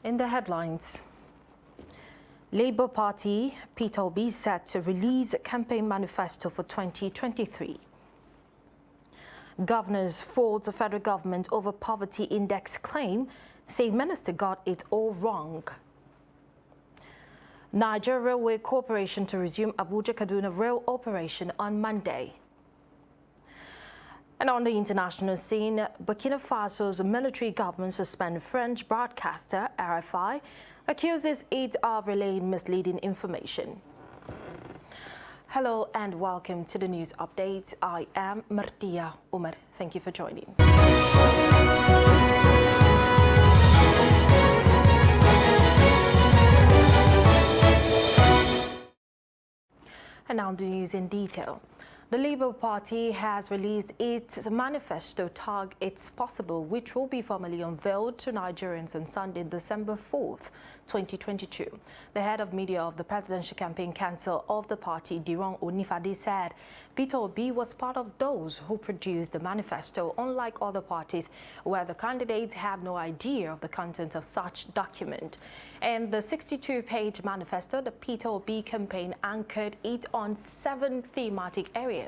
In the headlines, Labour Party, Peter Obi set to release a campaign manifesto for 2023. Governors fault the federal government over poverty index claim, say minister got it all wrong. Niger Railway Corporation to resume Abuja-Kaduna rail operation on Monday. And on the international scene, Burkina Faso's military government suspends French broadcaster RFI, accuses it of relaying misleading information. Hello and welcome to the news update. I am Martia Umar. Thank you for joining. And now the news in detail. The Labour Party has released its manifesto Targets Possible, which will be formally unveiled to Nigerians on Sunday, December 4th, 2022. The head of media of the Presidential Campaign Council of the party, Diron Onifade, said Peter Obi was part of those who produced the manifesto, unlike other parties where the candidates have no idea of the content of such document. In the 62-page manifesto, the Peter Obi campaign anchored it on 7 thematic areas.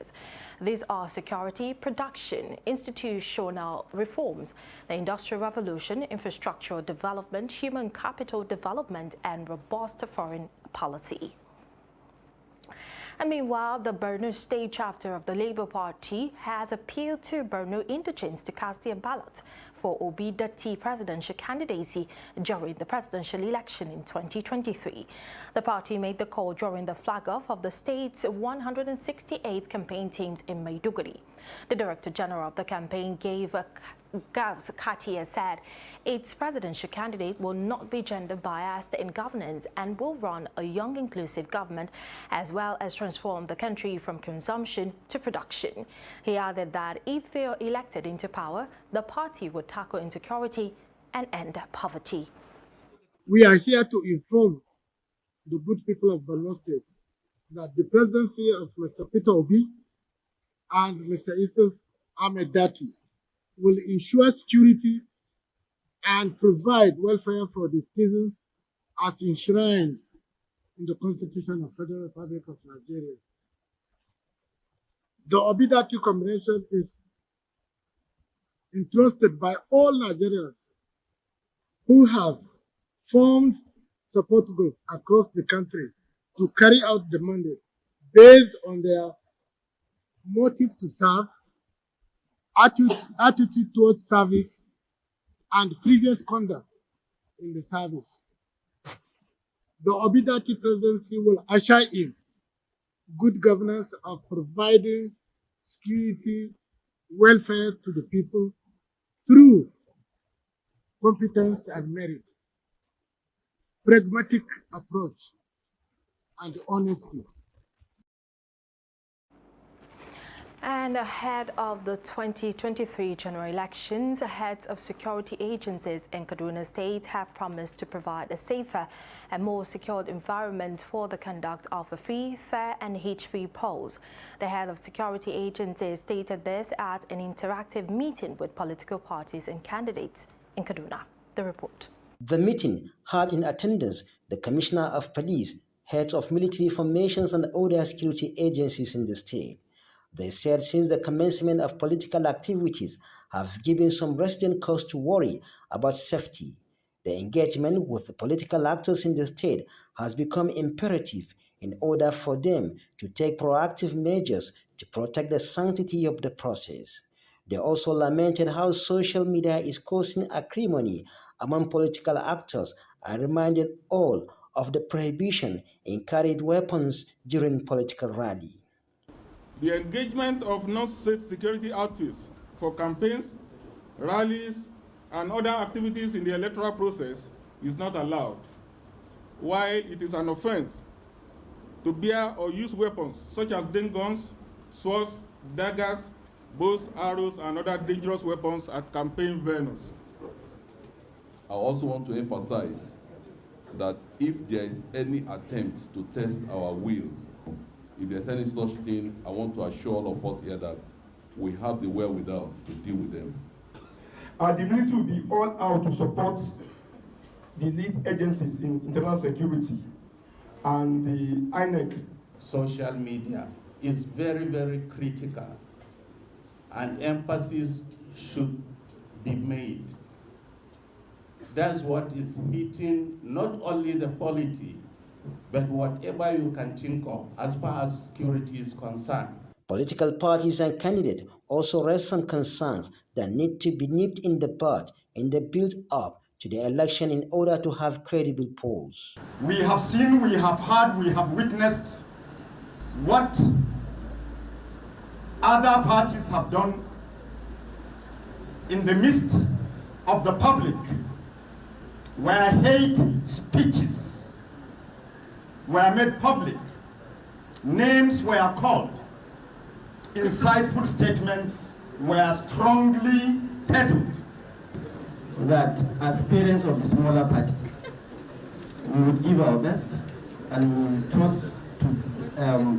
These are security, production, institutional reforms, the industrial revolution, infrastructural development, human capital development, and robust foreign policy. And meanwhile, the Borno State chapter of the Labour Party has appealed to Borno indigents to cast their ballots for Obi Datti presidential candidacy during the presidential election in 2023. The party made the call during the flag-off of the state's 168 campaign teams in Maiduguri. The Director General of the campaign, Gavs Katia, said its presidential candidate will not be gender biased in governance and will run a young inclusive government as well as transform the country from consumption to production. He added that if they are elected into power, the party would tackle insecurity and end poverty. We are here to inform the good people of Borno State that the presidency of Mr. Peter Obi and Mr. Yusuf Ahmed Datti will ensure security and provide welfare for the citizens as enshrined in the Constitution of the Federal Republic of Nigeria. The Obi Datti combination is entrusted by all Nigerians who have formed support groups across the country to carry out the mandate based on their motive to serve, attitude towards service, and previous conduct in the service. The Obi Datti presidency will usher in good governance of providing security, welfare to the people through competence and merit, pragmatic approach, and honesty. And ahead of the 2023 general elections, heads of security agencies in Kaduna State have promised to provide a safer and more secured environment for the conduct of a free, fair and hitch-free polls. The head of security agencies stated this at an interactive meeting with political parties and candidates in Kaduna. The report. The meeting had in attendance the Commissioner of Police, heads of military formations and other security agencies in the state. They said since the commencement of political activities have given some residents cause to worry about safety. The engagement with the political actors in the state has become imperative in order for them to take proactive measures to protect the sanctity of the process. They also lamented how social media is causing acrimony among political actors and reminded all of the prohibition in carried weapons during political rally. The engagement of non-state security outfits for campaigns, rallies, and other activities in the electoral process is not allowed, while it is an offense to bear or use weapons such as guns, swords, daggers, bows, arrows, and other dangerous weapons at campaign venues. I also want to emphasize that if there is any attempt to test our will, if there's any such thing, I want to assure all of us here that we have the wherewithal to deal with them. The military will be all out to support the lead agencies in internal security and the INEC. Social media is very, very critical, and emphasis should be made. That's what is hitting not only the polity, but whatever you can think of as far as security is concerned. Political parties and candidates also raised some concerns that need to be nipped in the bud in the build-up to the election in order to have credible polls. We have seen, we have heard, we have witnessed what other parties have done in the midst of the public, where hate speeches were made public, names were called, insightful statements were strongly peddled. That as parents of the smaller parties, we will give our best and we will trust to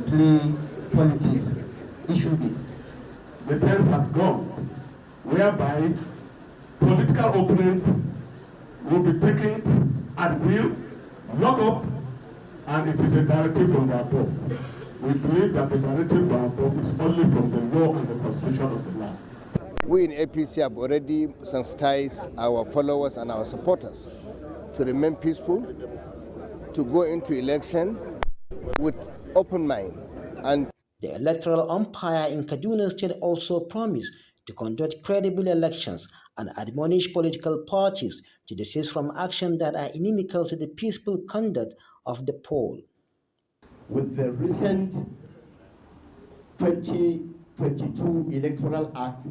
play politics issue-based. The times have gone whereby political opponents will be taken at will, locked up, and it is a directive from the above. We believe that the directive from above is only from the law and the constitution of the land. We in APC have already sensitized our followers and our supporters to remain peaceful, to go into election with open mind. And the electoral umpire in Kaduna State also promised to conduct credible elections and admonish political parties to desist from actions that are inimical to the peaceful conduct of the poll. With the recent 2022 Electoral Act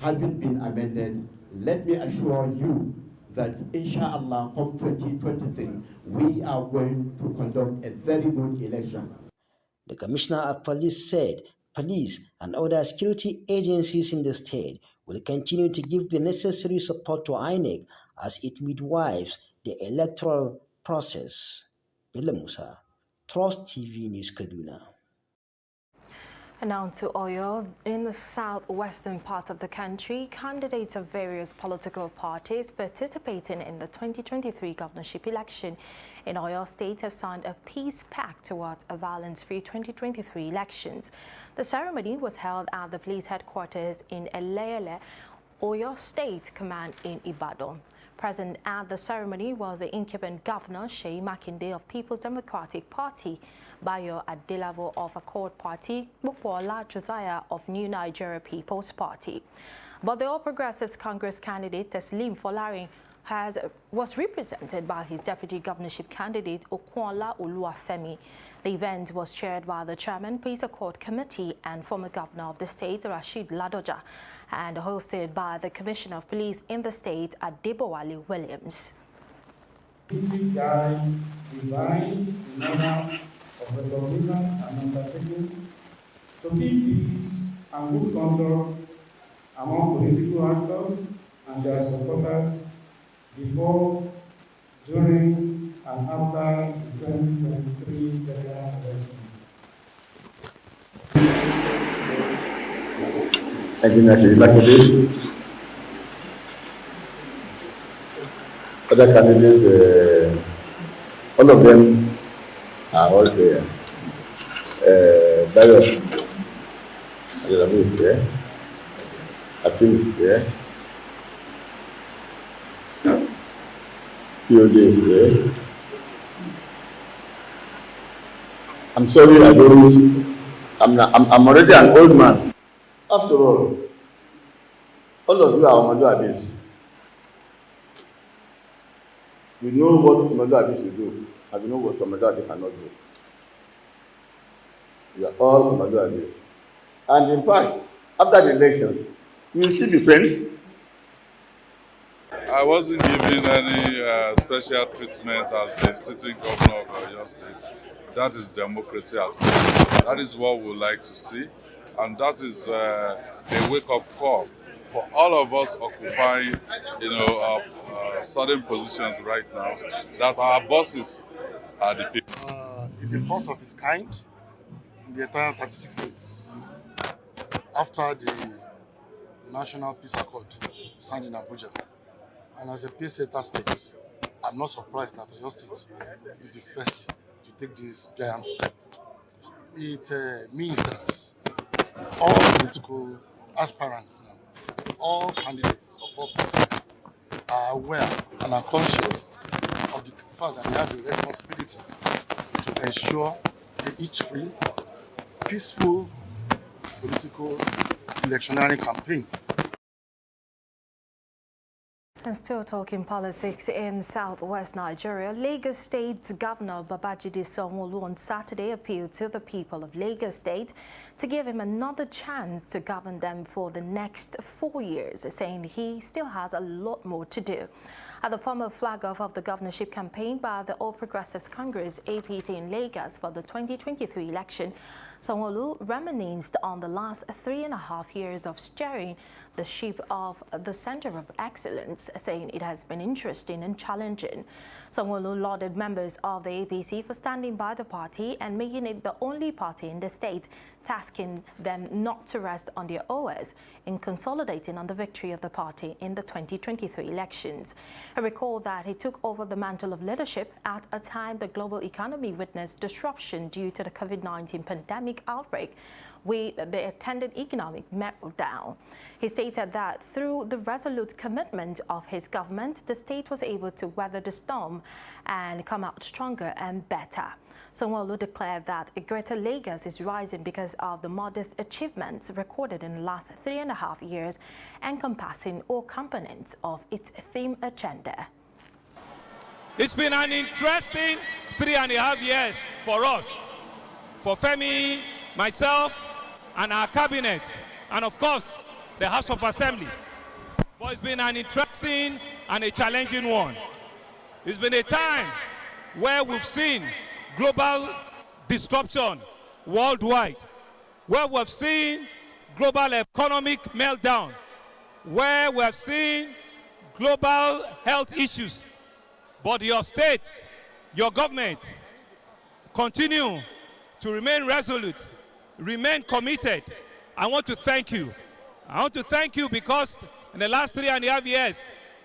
having been amended, let me assure you that inshallah come 2023 we are going to conduct a very good election. The Commissioner of Police said police and other security agencies in the state will continue to give the necessary support to INEC as it midwives the electoral process. Bello Musa, Trust TV News, Kaduna. And now to Oyo. In the southwestern part of the country, candidates of various political parties participating in the 2023 governorship election in Oyo State have signed a peace pact towards a violence-free 2023 elections. The ceremony was held at the police headquarters in Eleyele, Oyo State Command in Ibadan. Present at the ceremony was the incumbent governor, Seyi Makinde of People's Democratic Party, Bayo Adelavo of Accord Party, Bukola Josiah of New Nigeria People's Party. But the All Progressives Congress candidate, Teslim Folarin, was represented by his deputy governorship candidate, Okwonla Oluwafemi. The event was chaired by the chairman, Peace Accord Committee, and former governor of the state, Rashid Ladoja, and hosted by the Commissioner of Police in the state, Adebowale Williams. These guides designed in order of recognizance and undertaking to keep peace and good conduct among political actors and their supporters before, during, and after the 2023 general election. Engineer Seyi Makinde, other candidates, all of them are all there. Bayo Adelavo is there, Akim is there, POJ is there. I'm sorry, I'm already an old man. After all of you are Omodoabis. You know what Omodoabis will do, and you know what Omodoabis cannot do. We are all Omodoabis. And in fact, after the elections, we will still be friends. I wasn't given any special treatment as the sitting governor of Oyo State. That is democracy at work. That is what we would like to see. And that is a wake-up call for all of us occupying, certain positions right now, that our bosses are the people. It's the first of its kind in the entire 36 states. After the National Peace Accord signed in Abuja, and as a peace state, I'm not surprised that Oyo State is the first to take this giant step. It means that all political aspirants now, all candidates of all parties are aware and are conscious of the fact that they have a responsibility to ensure a each-free, peaceful political electionary campaign. And still talking politics in southwest Nigeria, Lagos State Governor Babajide Sanwo-Olu on Saturday appealed to the people of Lagos State to give him another chance to govern them for the next 4 years, saying he still has a lot more to do. At the former flag-off of the governorship campaign by the All Progressives Congress APC in Lagos for the 2023 election, Sanwo-Olu reminisced on the last 3.5 years of steering the ship of the Center of Excellence, saying it has been interesting and challenging. Sanwo-Olu lauded members of the APC for standing by the party and making it the only party in the state, tasking them not to rest on their oars in consolidating on the victory of the party in the 2023 elections. I recall that he took over the mantle of leadership at a time the global economy witnessed disruption due to the COVID-19 pandemic outbreak, with the attendant economic meltdown. He stated that through the resolute commitment of his government, the state was able to weather the storm and come out stronger and better. Sanwo-Olu declared that a greater Lagos is rising because of the modest achievements recorded in the last 3.5 years, encompassing all components of its theme agenda. It's been an interesting 3.5 years for us, for Femi, myself, and our cabinet, and of course, the House of Assembly. But it's been an interesting and a challenging one. It's been a time where we've seen global disruption worldwide, where we've seen global economic meltdown, where we have seen global health issues. But your state, your government, continue to remain resolute, remain committed. I want to thank you. I want to thank you because in the last 3.5 years,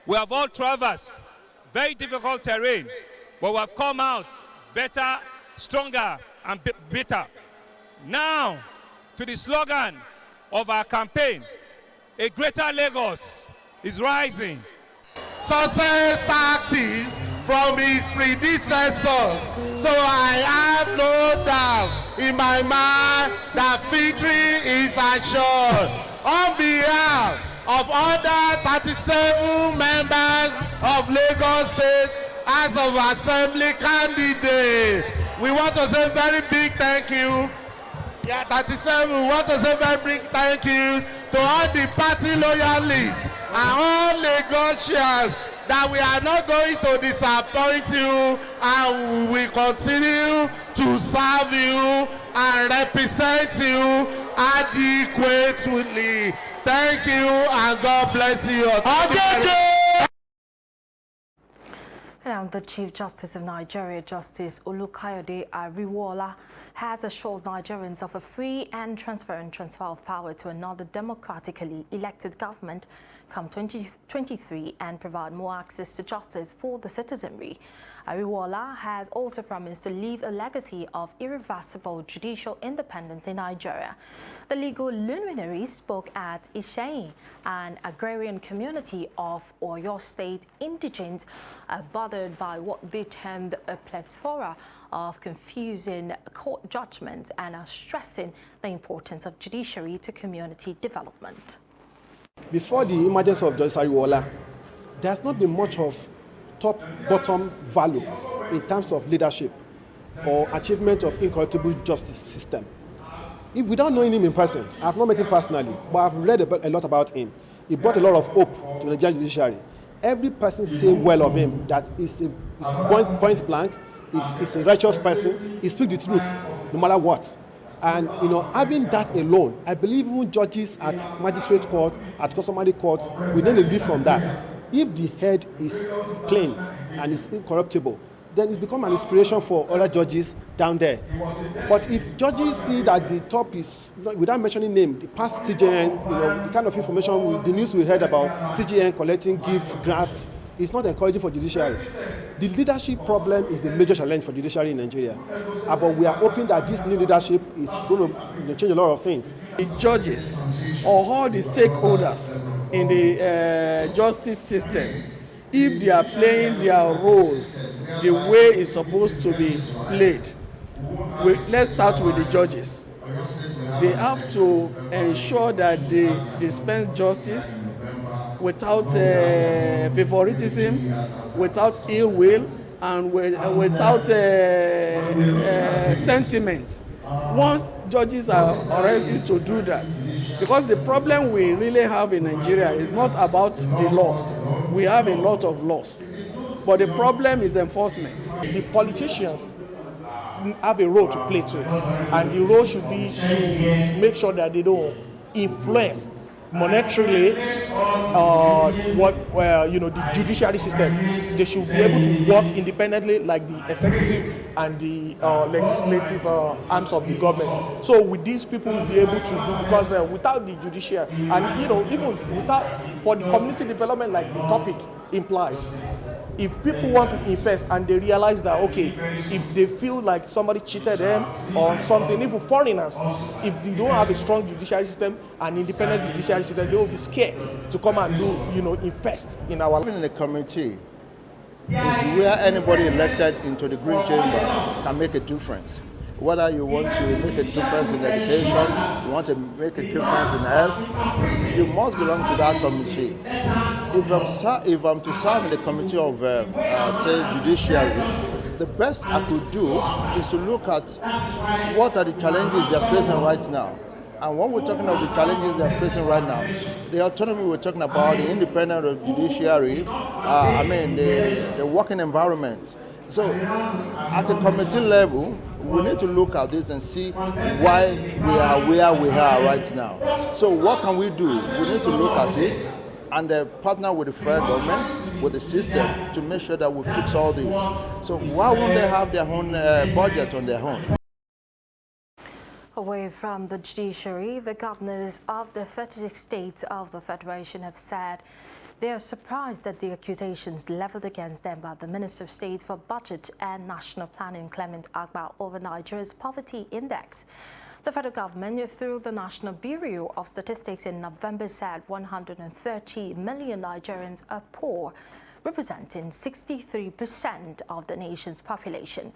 we have all traversed very difficult terrain, but we have come out better, stronger, and better. Now, to the slogan of our campaign, a greater Lagos is rising. Success tactics from his predecessors. So I have no doubt in my mind that victory is assured. On behalf of other 37 members of Lagos State House of Assembly candidates, we want to say very big thank you. Yeah, 37, we want to say very big thank you to all the party loyalists and all Lagosians, that we are not going to disappoint you and we will continue to serve you and represent you adequately. Thank you and God bless you. Now, the Chief Justice of Nigeria, Justice Olukayode Ariwoola, has assured Nigerians of a free and transparent transfer of power to another democratically elected government come 2023 and provide more access to justice for the citizenry. Ariwoola has also promised to leave a legacy of irreversible judicial independence in Nigeria. The legal luminary spoke at Isheyin, an agrarian community of Oyo State indigents bothered by what they termed a plethora of confusing court judgments, and are stressing the importance of judiciary to community development. Before the emergence of Justice Ariwoola, there has not been much of top-bottom value in terms of leadership or achievement of incorruptible justice system. If without knowing him in person, I have not met him personally, but I've read a lot about him. He brought a lot of hope to the Nigerian judiciary. Every person say well of him, that he's point blank, he's a righteous person, he speaks the truth no matter what. And having that alone, I believe even judges at magistrate court, at customary court, we need to live from that. If the head is clean and is incorruptible, then it becomes an inspiration for other judges down there. But if judges see that the top is, without mentioning name, the past CJN, the kind of information, the news we heard about CJN collecting gifts, grafts, It's not encouraging for judiciary. The leadership problem is the major challenge for judiciary in Nigeria. But we are hoping that this new leadership is going to change a lot of things. The judges or all the stakeholders in the justice system, if they are playing their role the way it's supposed to be played, let's start with the judges. They have to ensure that they dispense justice without favoritism, without ill will, and without sentiment. Once judges are ready to do that, because the problem we really have in Nigeria is not about the laws. We have a lot of laws, but the problem is enforcement. The politicians have a role to play too, and the role should be to make sure that they don't influence monetarily the judiciary system. They should be able to work independently like the executive and the legislative arms of the government. So with these people will be able to do, because without the judiciary, and even without, for the community development like the topic implies, if people want to invest and they realize that, okay, if they feel like somebody cheated them or something, even foreigners, if they don't have a strong judiciary system, an independent judiciary system, they will be scared to come and invest in our life. In the community is where anybody elected into the Green Chamber can make a difference. Whether you want to make a difference in education, you want to make a difference in health, you must belong to that committee. If I'm to serve in the committee of, say, judiciary, the best I could do is to look at what are the challenges they're facing right now. And when we're talking about the challenges they're facing right now, the autonomy we're talking about, the independence of judiciary, the working environment. So at a committee level, we need to look at this and see why we are where we are right now. So what can we do? We need to look at it and partner with the federal government, with the system, to make sure that we fix all this. So why won't they have their own budget on their own? Away from the judiciary, the governors of the 36 states of the Federation have said they are surprised at the accusations leveled against them by the Minister of State for Budget and National Planning, Clement Agba, over Nigeria's poverty index. The federal government, through the National Bureau of Statistics in November, said 130 million Nigerians are poor, representing 63% of the nation's population.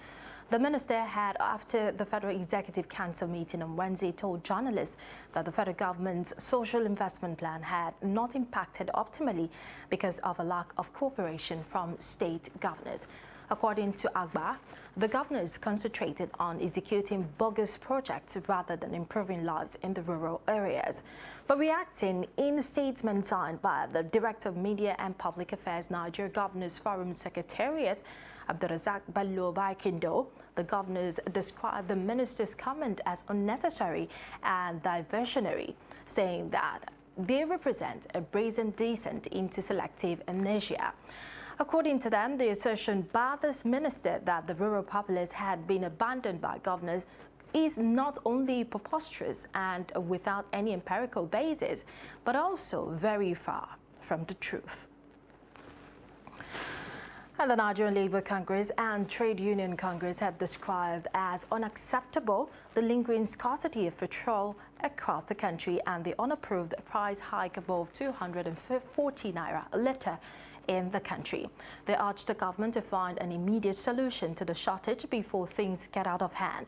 The minister had, after the Federal Executive Council meeting on Wednesday, told journalists that the federal government's social investment plan had not impacted optimally because of a lack of cooperation from state governors. According to Agba, the governors concentrated on executing bogus projects rather than improving lives in the rural areas. But reacting in a statement signed by the Director of Media and Public Affairs Nigeria Governors Forum Secretariat, Abdurazak Bello Baikindo, the governors described the minister's comment as unnecessary and diversionary, saying that they represent a brazen descent into selective amnesia. According to them, the assertion by this minister that the rural populace had been abandoned by governors is not only preposterous and without any empirical basis, but also very far from the truth. And the Nigerian Labour Congress and Trade Union Congress have described as unacceptable the lingering scarcity of petrol across the country and the unapproved price hike above 240 naira a litre in the country. They urged the government to find an immediate solution to the shortage before things get out of hand.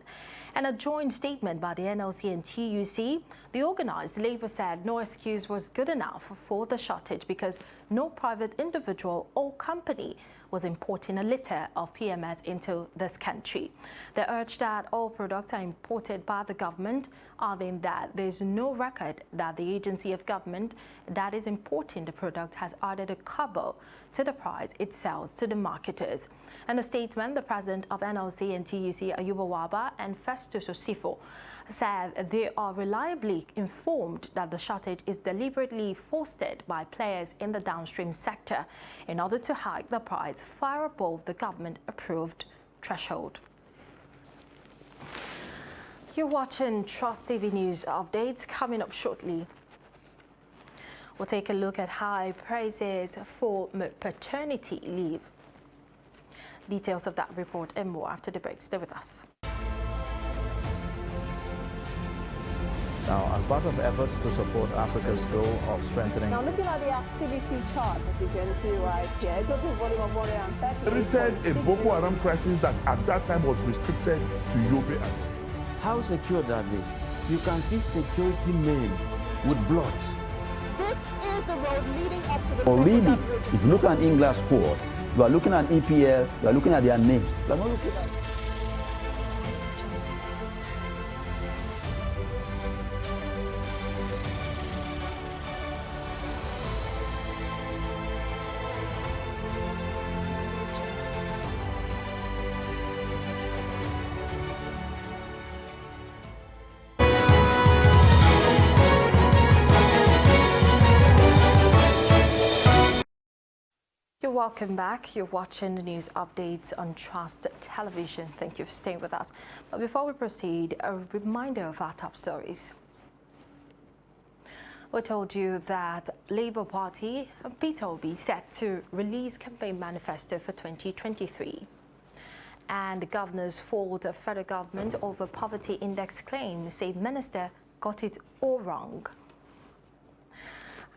In a joint statement by the NLC and TUC, the organised Labour said no excuse was good enough for the shortage because no private individual or company was importing a litre of PMS into this country. They urged that all products are imported by the government, adding that there is no record that the agency of government that is importing the product has added a kobo to the price it sells to the marketers. In a statement, the president of NLC and TUC, Ayuba Waba, and Festus Osifo said they are reliably informed that the shortage is deliberately fostered by players in the downstream sector in order to hike the price far above the government-approved threshold. You're watching Trust TV News updates. Coming up shortly, We'll take a look at high prices for paternity leave. Details of that report and more after the break. Stay with us. Now, as part of efforts to support Africa's goal of strengthening... Now, looking at the activity chart, as you can see right here, a total volume of 130... Created a Boko Haram crisis that at that time was restricted to Yobe. How secured are they? You can see security men with blood. This is the road leading up to the... Or really, if you look at England squad, you are looking at EPL, you are looking at their names. You are not looking at... Welcome back. You're watching the news updates on Trust Television. Thank you for staying with us. But before we proceed, a reminder of our top stories. We told you that Labour Party Peter Obi set to release campaign manifesto for 2023. And governors fault the federal government over poverty index claim, say minister got it all wrong.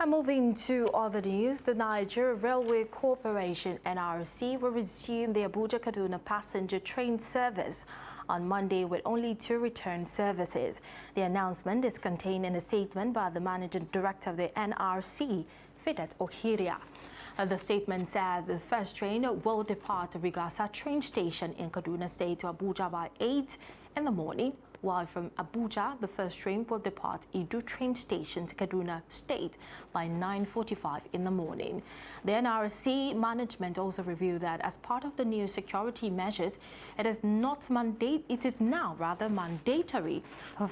And moving to other news, the Nigeria Railway Corporation (NRC) will resume the Abuja-Kaduna passenger train service on Monday with only 2 return services. The announcement is contained in a statement by the managing director of the NRC, Fidat Ohiria. The statement said the first train will depart Rigasa train station in Kaduna State to Abuja by 8 in the morning, while from Abuja, the first train will depart Idu train station to Kaduna State by 9:45 in the morning. The NRC management also revealed that as part of the new security measures, it is now mandatory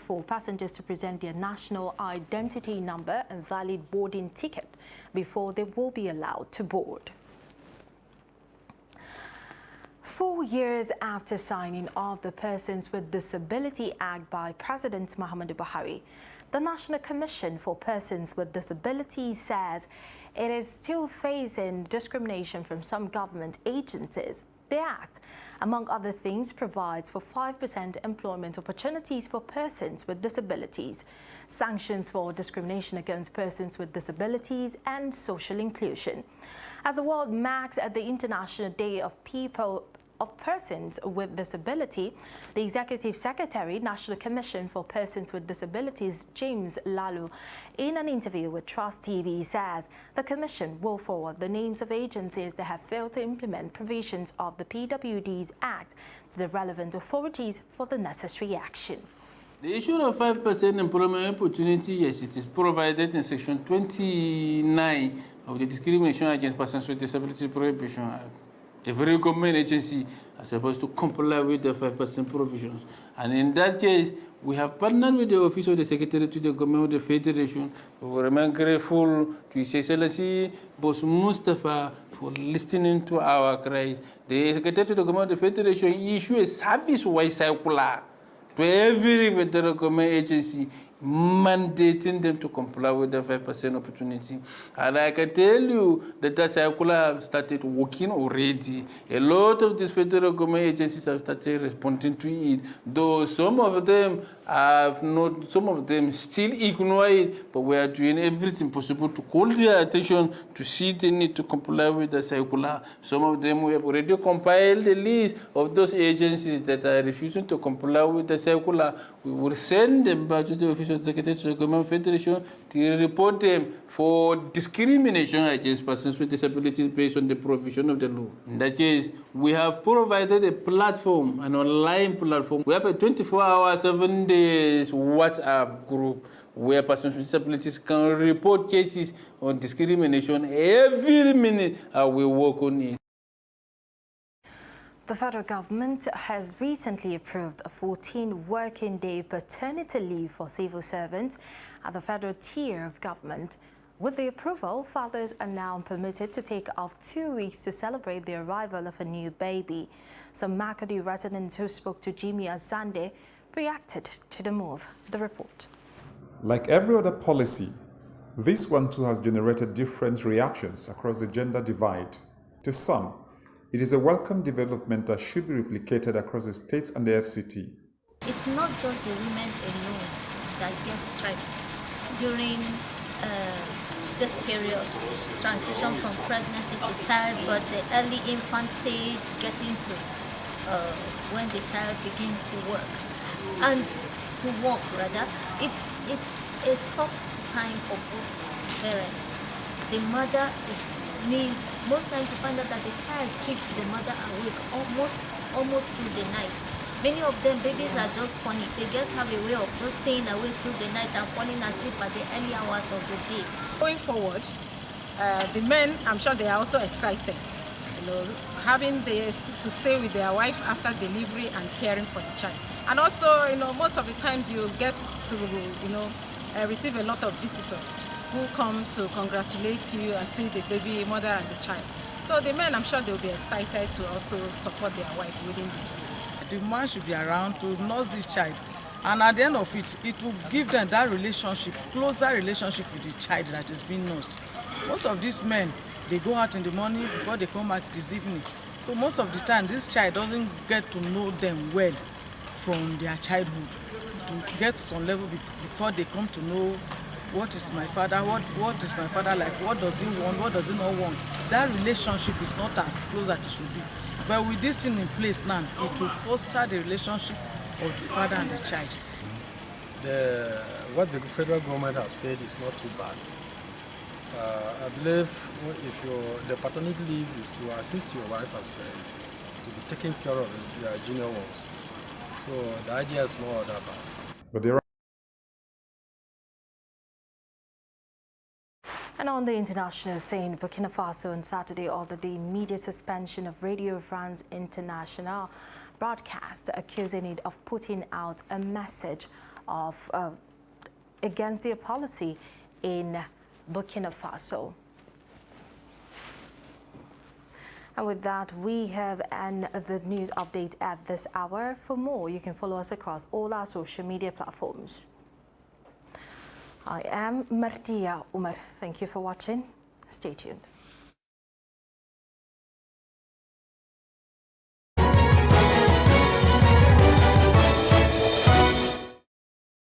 for passengers to present their national identity number and valid boarding ticket before they will be allowed to board. 4 years after signing of the Persons with Disability Act by President Muhammadu Buhari, the National Commission for Persons with Disabilities says it is still facing discrimination from some government agencies. The Act, among other things, provides for 5% employment opportunities for persons with disabilities, sanctions for discrimination against persons with disabilities, and social inclusion. As the world marks at the International Day of Persons with Disability, the Executive Secretary, National Commission for Persons with Disabilities, James Lalu, in an interview with Trust TV, says the Commission will forward the names of agencies that have failed to implement provisions of the PWD's Act to the relevant authorities for the necessary action. The issue of 5% employment opportunity, yes, it is provided in Section 29 of the Discrimination Against Persons with Disabilities Prohibition Act. Every government agency is supposed to comply with the 5% provisions. And in that case, we have partnered with the Office of the Secretary to the Government of the Federation. We remain grateful to His Excellency Boss Mustafa for listening to our cries. The Secretary to the Government of the Federation issued a service-wide circular to every federal government agency, mandating them to comply with the 5% opportunity. And I can tell you that the circular have started working already. A lot of these federal government agencies have started responding to it, though some of them still ignore it, but we are doing everything possible to call their attention to see the need to comply with the circular. Some of them, we have already compiled the list of those agencies that are refusing to comply with the circular. We will send them back to the Office of the Secretary to the Government Federation to report them for discrimination against persons with disabilities based on the provision of the law. In that case, we have provided a platform, an online platform. We have a 24-hour, 7 days WhatsApp group where persons with disabilities can report cases on discrimination every minute, and we work on it. The federal government has recently approved a 14-working-day paternity leave for civil servants at the federal tier of government. With the approval, fathers are now permitted to take off 2 weeks to celebrate the arrival of a new baby. Some Makodi residents who spoke to Jimmy Azande reacted to the move. The report. Like every other policy, This one too has generated different reactions across the gender divide. To some, it is a welcome development that should be replicated across the states and the FCT. It's not just the women alone that get stressed during this period, transition from pregnancy to childbirth, the early infant stage, getting to when the child begins to work and to walk rather. It's a tough time for both parents. The mother needs, most times you find out that the child keeps the mother awake almost through the night. Many of them, babies are just funny. They just have a way of just staying awake through the night and falling asleep at the early hours of the day. Going forward, the men, I'm sure they are also excited, having to stay with their wife after delivery and caring for the child. And also, most of the times you get to, receive a lot of visitors who come to congratulate you and see the baby mother and the child. So the men, I'm sure they'll be excited to also support their wife within this period. The man should be around to nurse this child, and at the end of it, it will give them that relationship, closer relationship with the child that is being nursed. Most of these men, they go out in the morning before they come back this evening. So most of the time, this child doesn't get to know them well from their childhood, to get to some level before they come to know what is my father, what is my father like, what does he want, what does he not want. That relationship is not as close as it should be. But with this thing in place now, it will foster the relationship of the father and the child. What the federal government have said is not too bad. I believe if the paternity leave is to assist your wife as well, to be taking care of your junior ones. So the idea is not that bad. But there are And on the international scene, Burkina Faso on Saturday ordered the immediate suspension of Radio France International broadcast, accusing it of putting out a message of against their policy in Burkina Faso. And with that, we have the news update at this hour. For more, you can follow us across all our social media platforms. I am Martia Umar. Thank you for watching. Stay tuned.